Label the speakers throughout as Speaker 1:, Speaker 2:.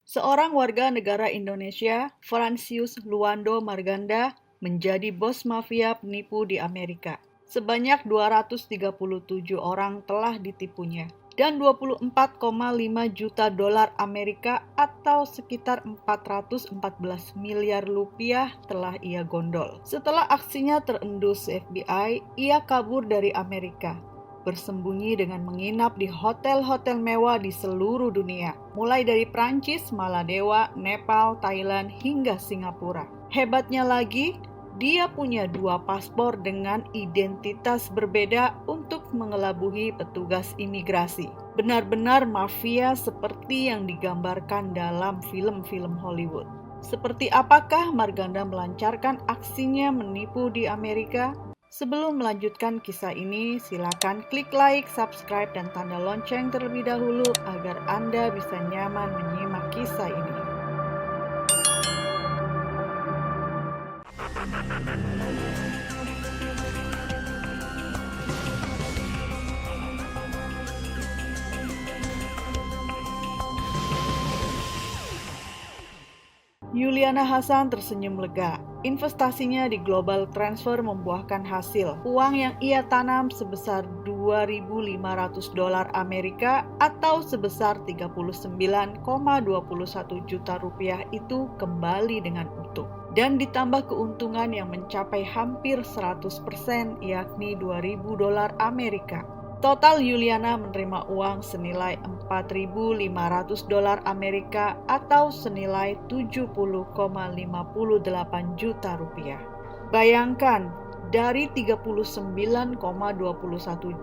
Speaker 1: Seorang warga negara Indonesia, Fransius Luando Marganda, menjadi bos mafia penipu di Amerika. Sebanyak 237 orang telah ditipunya, dan 24,5 juta dolar Amerika atau sekitar 414 miliar rupiah telah ia gondol. Setelah aksinya terendus FBI, ia kabur dari Amerika, bersembunyi dengan menginap di hotel-hotel mewah di seluruh dunia, mulai dari Prancis, Maladewa, Nepal, Thailand, hingga Singapura. Hebatnya lagi, dia punya 2 paspor dengan identitas berbeda untuk mengelabuhi petugas imigrasi. Benar-benar mafia seperti yang digambarkan dalam film-film Hollywood. Seperti apakah Marganda melancarkan aksinya menipu di Amerika? Sebelum melanjutkan kisah ini, silakan klik like, subscribe, dan tanda lonceng terlebih dahulu agar Anda bisa nyaman menyimak kisah ini. Yuliana Hasan tersenyum lega. Investasinya di Global Transfer membuahkan hasil. Uang yang ia tanam sebesar 2.500 dolar Amerika atau sebesar 39,21 juta rupiah itu kembali dengan utuh. Dan ditambah keuntungan yang mencapai hampir 100%, yakni 2.000 dolar Amerika. Total Yuliana menerima uang senilai 4.500 dolar Amerika atau senilai 70,58 juta rupiah. Bayangkan, dari 39,21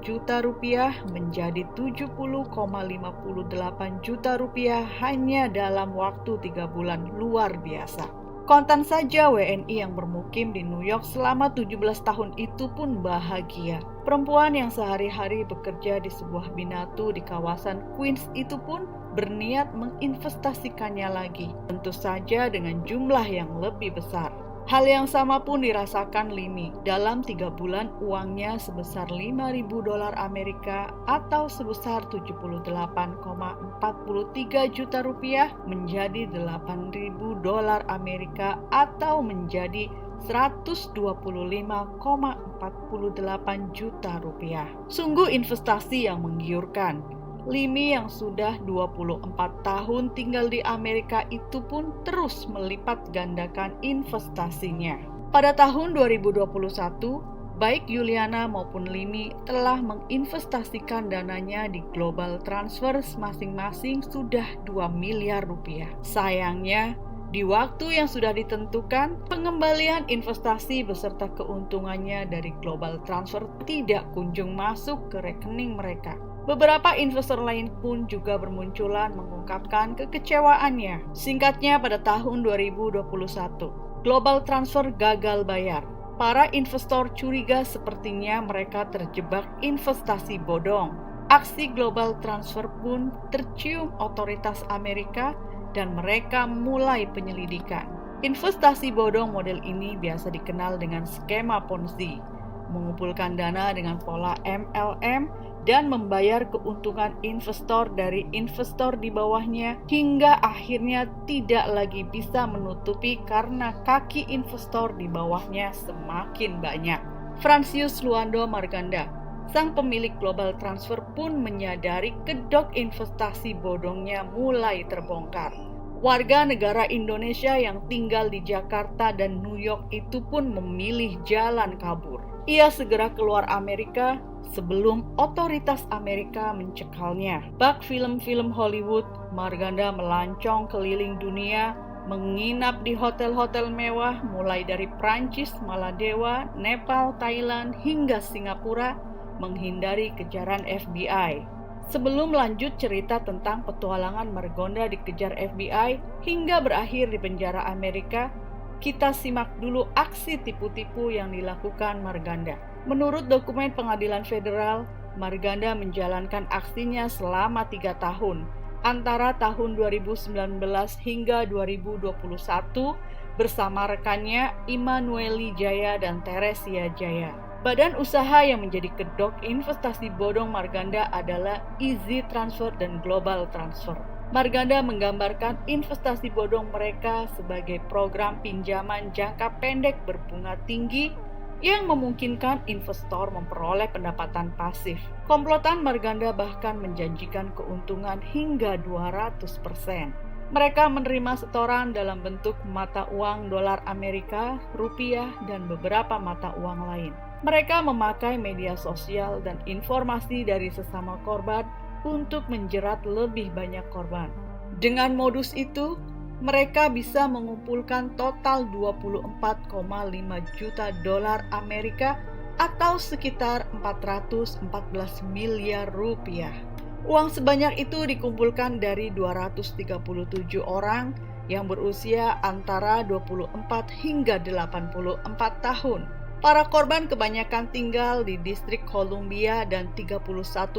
Speaker 1: juta rupiah menjadi 70,58 juta rupiah hanya dalam waktu 3 bulan, luar biasa. Kontan saja WNI yang bermukim di New York selama 17 tahun itu pun bahagia. Perempuan yang sehari-hari bekerja di sebuah binatu di kawasan Queens itu pun berniat menginvestasikannya lagi, tentu saja dengan jumlah yang lebih besar. Hal yang sama pun dirasakan Limi. Dalam 3 bulan uangnya sebesar 5.000 dolar Amerika atau sebesar 78,43 juta rupiah menjadi 8.000 dolar Amerika atau menjadi 125,48 juta rupiah. Sungguh investasi yang menggiurkan. Limi yang sudah 24 tahun tinggal di Amerika itu pun terus melipat gandakan investasinya. Pada tahun 2021, baik Yuliana maupun Limi telah menginvestasikan dananya di Global Transfer masing-masing sudah 2 miliar rupiah. Sayangnya, di waktu yang sudah ditentukan, pengembalian investasi beserta keuntungannya dari Global Transfer tidak kunjung masuk ke rekening mereka. Beberapa investor lain pun juga bermunculan mengungkapkan kekecewaannya. Singkatnya, pada tahun 2021, Global Transfer gagal bayar. Para investor curiga sepertinya mereka terjebak investasi bodong. Aksi Global Transfer pun tercium otoritas Amerika dan mereka mulai penyelidikan. Investasi bodong model ini biasa dikenal dengan skema Ponzi, mengumpulkan dana dengan pola MLM dan membayar keuntungan investor dari investor di bawahnya hingga akhirnya tidak lagi bisa menutupi karena kaki investor di bawahnya semakin banyak. Fransius Luando Marganda, sang pemilik Global Transfer, pun menyadari kedok investasi bodongnya mulai terbongkar. Warga negara Indonesia yang tinggal di Jakarta dan New York itu pun memilih jalan kabur. Ia segera keluar Amerika sebelum otoritas Amerika mencekalnya. Bak film-film Hollywood, Marganda melancong keliling dunia, menginap di hotel-hotel mewah mulai dari Prancis, Maladewa, Nepal, Thailand, hingga Singapura, menghindari kejaran FBI. Sebelum lanjut cerita tentang petualangan Marganda dikejar FBI hingga berakhir di penjara Amerika, kita simak dulu aksi tipu-tipu yang dilakukan Marganda. Menurut dokumen pengadilan federal, Marganda menjalankan aksinya selama 3 tahun, antara tahun 2019 hingga 2021 bersama rekannya Immanueli Jaya dan Teresia Jaya. Badan usaha yang menjadi kedok investasi bodong Marganda adalah Easy Transfer dan Global Transfer. Marganda menggambarkan investasi bodong mereka sebagai program pinjaman jangka pendek berbunga tinggi yang memungkinkan investor memperoleh pendapatan pasif. Komplotan Marganda bahkan menjanjikan keuntungan hingga 200%. Mereka menerima setoran dalam bentuk mata uang dolar Amerika, rupiah, dan beberapa mata uang lain. Mereka memakai media sosial dan informasi dari sesama korban untuk menjerat lebih banyak korban. Dengan modus itu, mereka bisa mengumpulkan total 24,5 juta dolar Amerika atau sekitar 414 miliar rupiah. Uang sebanyak itu dikumpulkan dari 237 orang yang berusia antara 24 hingga 84 tahun. Para korban kebanyakan tinggal di distrik Columbia dan 31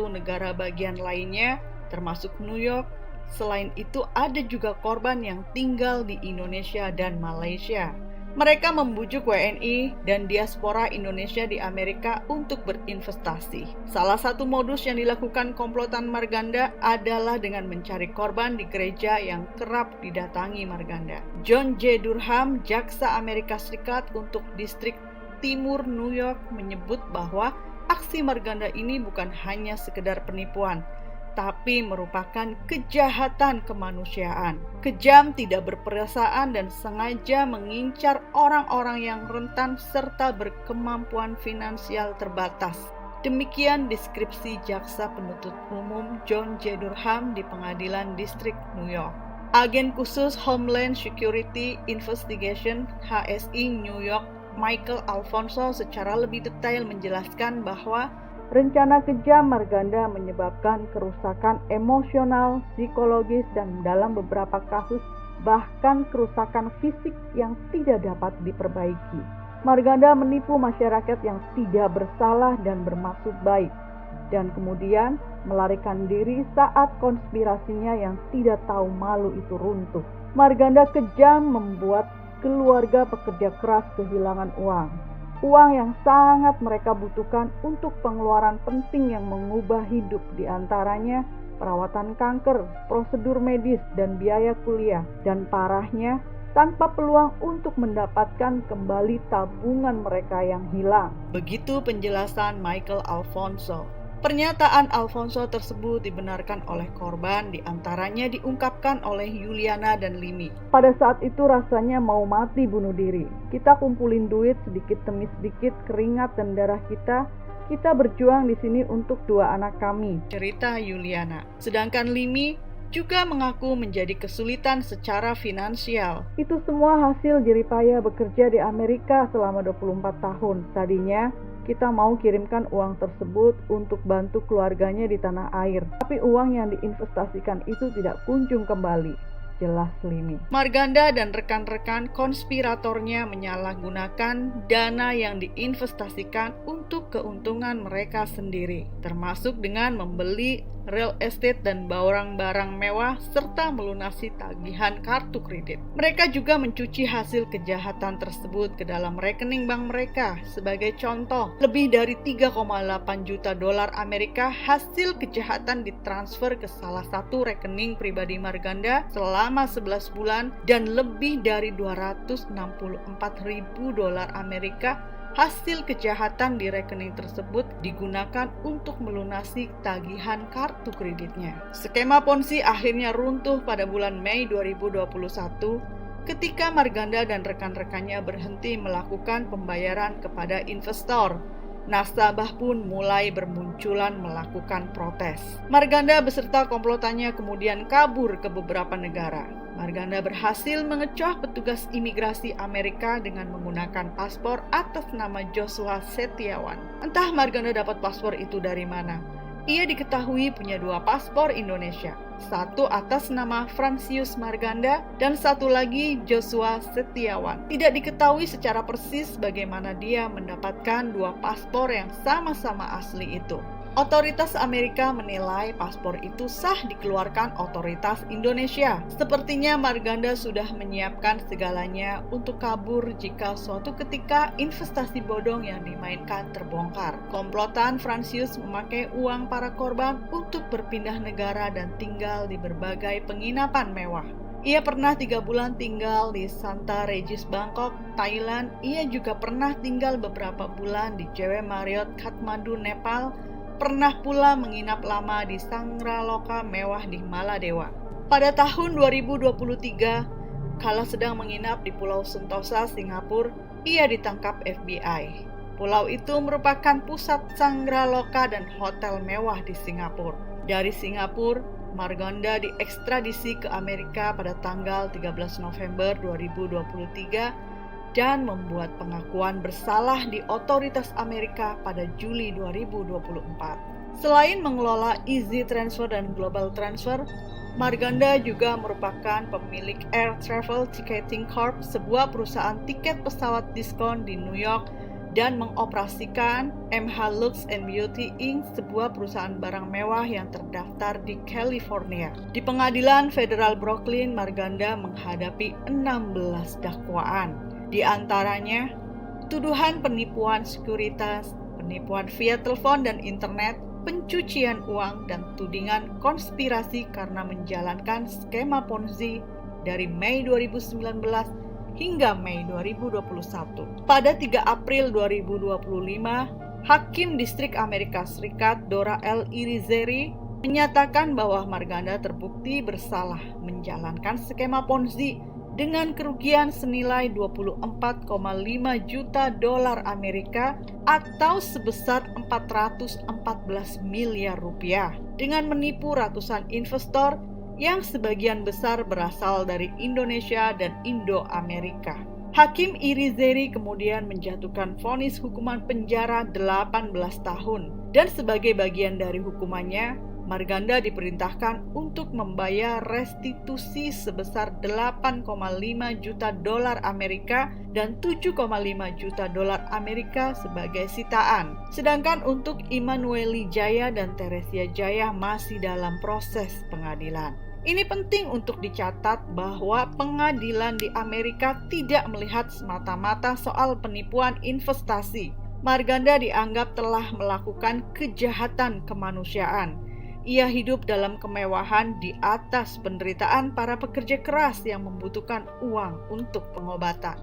Speaker 1: negara bagian lainnya, termasuk New York. Selain itu, ada juga korban yang tinggal di Indonesia dan Malaysia. Mereka membujuk WNI dan diaspora Indonesia di Amerika untuk berinvestasi. Salah satu modus yang dilakukan komplotan Marganda adalah dengan mencari korban di gereja yang kerap didatangi Marganda. John J. Durham, jaksa Amerika Serikat untuk distrik Timur New York, menyebut bahwa aksi Marganda ini bukan hanya sekedar penipuan, tapi merupakan kejahatan kemanusiaan. Kejam, tidak berperasaan, dan sengaja mengincar orang-orang yang rentan serta berkemampuan finansial terbatas. Demikian deskripsi jaksa penuntut umum John J. Durham di Pengadilan Distrik New York. Agen khusus Homeland Security Investigation HSI New York, Michael Alfonso, secara lebih detail menjelaskan bahwa rencana kejam Marganda menyebabkan kerusakan emosional, psikologis, dan dalam beberapa kasus bahkan kerusakan fisik yang tidak dapat diperbaiki. Marganda menipu masyarakat yang tidak bersalah dan bermaksud baik, dan kemudian melarikan diri saat konspirasinya yang tidak tahu malu itu runtuh. Marganda kejam membuat keluarga pekerja keras kehilangan uang yang sangat mereka butuhkan untuk pengeluaran penting yang mengubah hidup, diantaranya perawatan kanker, prosedur medis, dan biaya kuliah. Dan parahnya, tanpa peluang untuk mendapatkan kembali tabungan mereka yang hilang. Begitu penjelasan Michael Alfonso. Pernyataan Alfonso tersebut dibenarkan oleh korban, diantaranya diungkapkan oleh Yuliana dan Limi. Pada saat itu rasanya mau mati bunuh diri. Kita kumpulin duit sedikit demi sedikit, keringat dan darah kita. Kita berjuang di sini untuk 2 anak kami, cerita Yuliana. Sedangkan Limi juga mengaku menjadi kesulitan secara finansial. Itu semua hasil jeripaya bekerja di Amerika selama 24 tahun. Tadinya kita mau kirimkan uang tersebut untuk bantu keluarganya di tanah air, tapi uang yang diinvestasikan itu tidak kunjung kembali, jelas Limi. Marganda dan rekan-rekan konspiratornya menyalahgunakan dana yang diinvestasikan untuk keuntungan mereka sendiri, termasuk dengan membeli real estate dan barang-barang mewah serta melunasi tagihan kartu kredit. Mereka juga mencuci hasil kejahatan tersebut ke dalam rekening bank mereka. Sebagai contoh, lebih dari 3,8 juta dolar Amerika hasil kejahatan ditransfer ke salah satu rekening pribadi Marganda selama 11 bulan dan lebih dari 264 ribu dolar Amerika hasil kejahatan di rekening tersebut digunakan untuk melunasi tagihan kartu kreditnya. Skema Ponzi akhirnya runtuh pada bulan Mei 2021 ketika Marganda dan rekan-rekannya berhenti melakukan pembayaran kepada investor. Nasabah pun mulai bermunculan melakukan protes. Marganda beserta komplotannya kemudian kabur ke beberapa negara. Marganda berhasil mengecoh petugas imigrasi Amerika dengan menggunakan paspor atas nama Joshua Setiawan. Entah Marganda dapat paspor itu dari mana. Ia diketahui punya 2 paspor Indonesia. Satu atas nama Francius Marganda dan satu lagi Joshua Setiawan. Tidak diketahui secara persis bagaimana dia mendapatkan 2 paspor yang sama-sama asli itu. Otoritas Amerika menilai paspor itu sah dikeluarkan otoritas Indonesia. Sepertinya Marganda sudah menyiapkan segalanya untuk kabur jika suatu ketika investasi bodong yang dimainkan terbongkar. Komplotan Francius memakai uang para korban untuk berpindah negara dan tinggal di berbagai penginapan mewah. Ia pernah 3 bulan tinggal di Santa Regis Bangkok, Thailand. Ia juga pernah tinggal beberapa bulan di JW Marriott Kathmandu, Nepal. Pernah pula menginap lama di Sangraloka mewah di Maladewa. Pada tahun 2023, kala sedang menginap di Pulau Sentosa, Singapura, ia ditangkap FBI. Pulau itu merupakan pusat Sangraloka dan hotel mewah di Singapura. Dari Singapura, Marganda diekstradisi ke Amerika pada tanggal 13 November 2023 dan membuat pengakuan bersalah di otoritas Amerika pada Juli 2024. Selain mengelola Easy Transfer dan Global Transfer, Marganda juga merupakan pemilik Air Travel Ticketing Corp, sebuah perusahaan tiket pesawat diskon di New York, dan mengoperasikan MH Lux and Beauty Inc., sebuah perusahaan barang mewah yang terdaftar di California. Di Pengadilan Federal Brooklyn, Marganda menghadapi 16 dakwaan. Di antaranya, tuduhan penipuan sekuritas, penipuan via telepon dan internet, pencucian uang, dan tudingan konspirasi karena menjalankan skema Ponzi dari Mei 2019 hingga Mei 2021. Pada 3 April 2025, Hakim Distrik Amerika Serikat Dora L. Irizarry menyatakan bahwa Marganda terbukti bersalah menjalankan skema Ponzi dengan kerugian senilai 24,5 juta dolar Amerika atau sebesar 414 miliar rupiah dengan menipu ratusan investor yang sebagian besar berasal dari Indonesia dan Indo-Amerika. Hakim Irizarry kemudian menjatuhkan vonis hukuman penjara 18 tahun dan sebagai bagian dari hukumannya, Marganda diperintahkan untuk membayar restitusi sebesar 8,5 juta dolar Amerika dan 7,5 juta dolar Amerika sebagai sitaan. Sedangkan untuk Immanueli Jaya dan Teresia Jaya masih dalam proses pengadilan. Ini penting untuk dicatat bahwa pengadilan di Amerika tidak melihat semata-mata soal penipuan investasi. Marganda dianggap telah melakukan kejahatan kemanusiaan. Ia hidup dalam kemewahan di atas penderitaan para pekerja keras yang membutuhkan uang untuk pengobatan.